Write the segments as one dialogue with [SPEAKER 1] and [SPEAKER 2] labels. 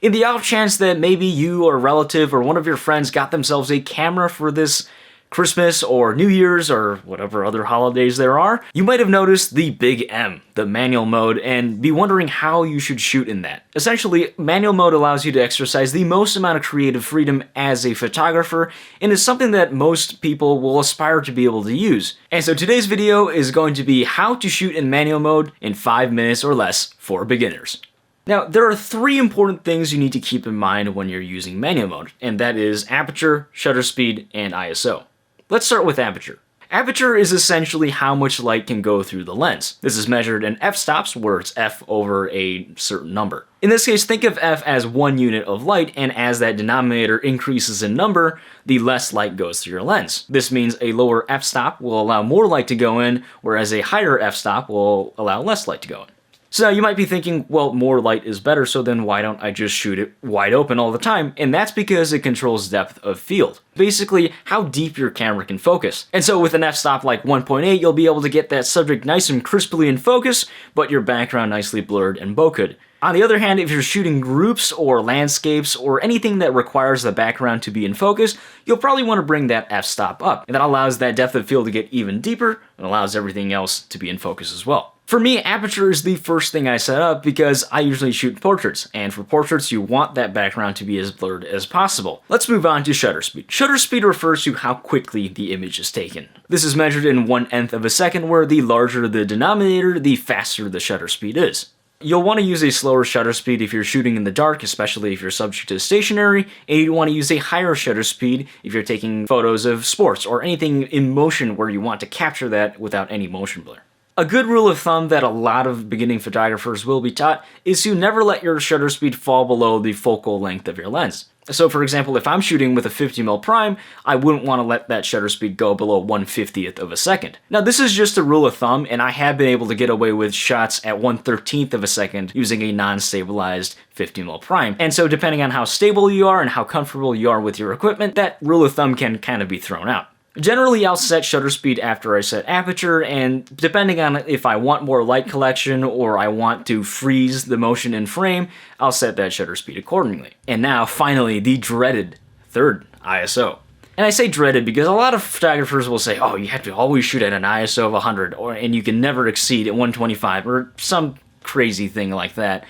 [SPEAKER 1] In the off chance that maybe you or a relative or one of your friends got themselves a camera for this Christmas or New Year's or whatever other holidays there are, you might have noticed the big M, the manual mode, and be wondering how you should shoot in that. Essentially, manual mode allows you to exercise the most amount of creative freedom as a photographer, and is something that most people will aspire to be able to use. And so today's video is going to be how to shoot in manual mode in 5 minutes or less for beginners. Now, there are 3 important things you need to keep in mind when you're using manual mode, and that is aperture, shutter speed, and ISO. Let's start with aperture. Aperture is essentially how much light can go through the lens. This is measured in f-stops, where it's f over a certain number. In this case, think of f as 1 unit of light, and as that denominator increases in number, the less light goes through your lens. This means a lower f-stop will allow more light to go in, whereas a higher f-stop will allow less light to go in. So now you might be thinking, well, more light is better, so then why don't I just shoot it wide open all the time? And that's because it controls depth of field. Basically, how deep your camera can focus. And so with an f-stop like 1.8, you'll be able to get that subject nice and crisply in focus, but your background nicely blurred and bokeh. On the other hand, if you're shooting groups or landscapes or anything that requires the background to be in focus, you'll probably want to bring that f-stop up. And that allows that depth of field to get even deeper and allows everything else to be in focus as well. For me, aperture is the first thing I set up because I usually shoot portraits, and for portraits you want that background to be as blurred as possible. Let's move on to shutter speed. Shutter speed refers to how quickly the image is taken. This is measured in 1/10 of a second, where the larger the denominator, the faster the shutter speed is. You'll want to use a slower shutter speed if you're shooting in the dark, especially if your subject is stationary, and you'd want to use a higher shutter speed if you're taking photos of sports or anything in motion where you want to capture that without any motion blur. A good rule of thumb that a lot of beginning photographers will be taught is to never let your shutter speed fall below the focal length of your lens. So for example, if I'm shooting with a 50mm prime, I wouldn't want to let that shutter speed go below 1/50th of a second. Now this is just a rule of thumb, and I have been able to get away with shots at 1/13th of a second using a non-stabilized 50mm prime. And so depending on how stable you are and how comfortable you are with your equipment, that rule of thumb can kind of be thrown out. Generally, I'll set shutter speed after I set aperture, and depending on if I want more light collection or I want to freeze the motion in frame, I'll set that shutter speed accordingly. And now, finally, the dreaded third, ISO. And I say dreaded because a lot of photographers will say, oh, you have to always shoot at an ISO of 100, and you can never exceed at 125, or some crazy thing like that.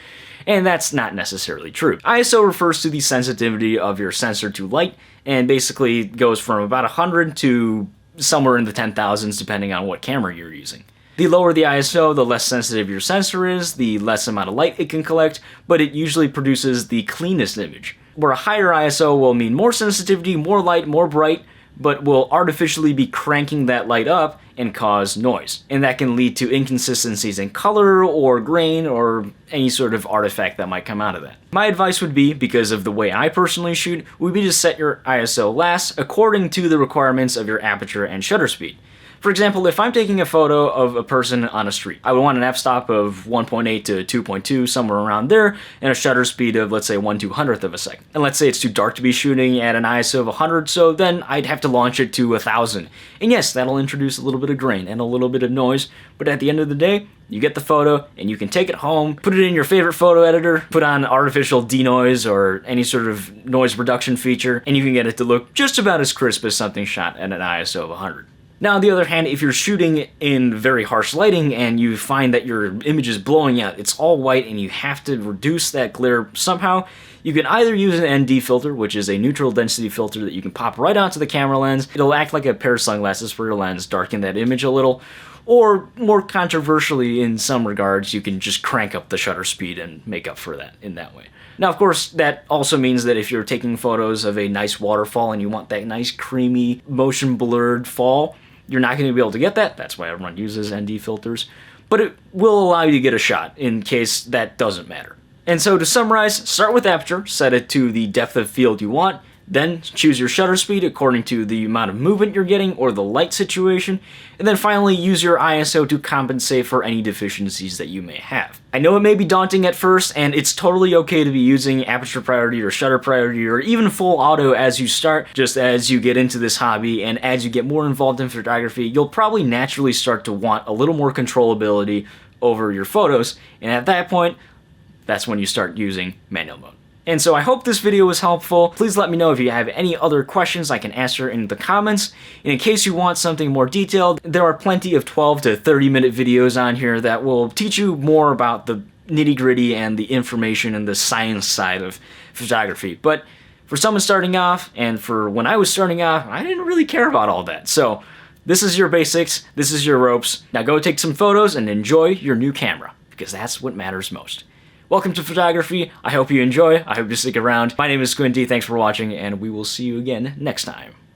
[SPEAKER 1] And that's not necessarily true. ISO refers to the sensitivity of your sensor to light, and basically goes from about 100 to somewhere in the 10,000s depending on what camera you're using. The lower the ISO, the less sensitive your sensor is, the less amount of light it can collect, but it usually produces the cleanest image. Where a higher ISO will mean more sensitivity, more light, more bright, but will artificially be cranking that light up and cause noise. And that can lead to inconsistencies in color or grain or any sort of artifact that might come out of that. My advice would be, because of the way I personally shoot, would be to set your ISO last according to the requirements of your aperture and shutter speed. For example, if I'm taking a photo of a person on a street, I would want an f-stop of 1.8 to 2.2, somewhere around there, and a shutter speed of, let's say, 1/200th of a second. And let's say it's too dark to be shooting at an ISO of 100, so then I'd have to launch it to 1000. And yes, that'll introduce a little bit of grain and a little bit of noise, but at the end of the day, you get the photo, and you can take it home, put it in your favorite photo editor, put on artificial denoise or any sort of noise reduction feature, and you can get it to look just about as crisp as something shot at an ISO of 100. Now, on the other hand, if you're shooting in very harsh lighting and you find that your image is blowing out, it's all white and you have to reduce that glare somehow, you can either use an ND filter, which is a neutral density filter that you can pop right onto the camera lens. It'll act like a pair of sunglasses for your lens, darken that image a little, or more controversially in some regards, you can just crank up the shutter speed and make up for that in that way. Now, of course, that also means that if you're taking photos of a nice waterfall and you want that nice creamy, motion blurred fall, you're not going to be able to get that. That's why everyone uses ND filters. But it will allow you to get a shot in case that doesn't matter. And so to summarize, start with aperture, set it to the depth of field you want, then choose your shutter speed according to the amount of movement you're getting or the light situation, and then finally use your ISO to compensate for any deficiencies that you may have. I know it may be daunting at first, and it's totally okay to be using aperture priority or shutter priority or even full auto as you start, just as you get into this hobby and as you get more involved in photography, you'll probably naturally start to want a little more controllability over your photos, and at that point, that's when you start using manual mode. And so I hope this video was helpful. Please let me know if you have any other questions I can answer in the comments. And in case you want something more detailed, there are plenty of 12 to 30 minute videos on here that will teach you more about the nitty-gritty and the information and the science side of photography. But for someone starting off, and for when I was starting off, I didn't really care about all that. So this is your basics, this is your ropes. Now go take some photos and enjoy your new camera, because that's what matters most. Welcome to photography. I hope you enjoy. I hope you stick around. My name is Squinty. Thanks for watching, and we will see you again next time.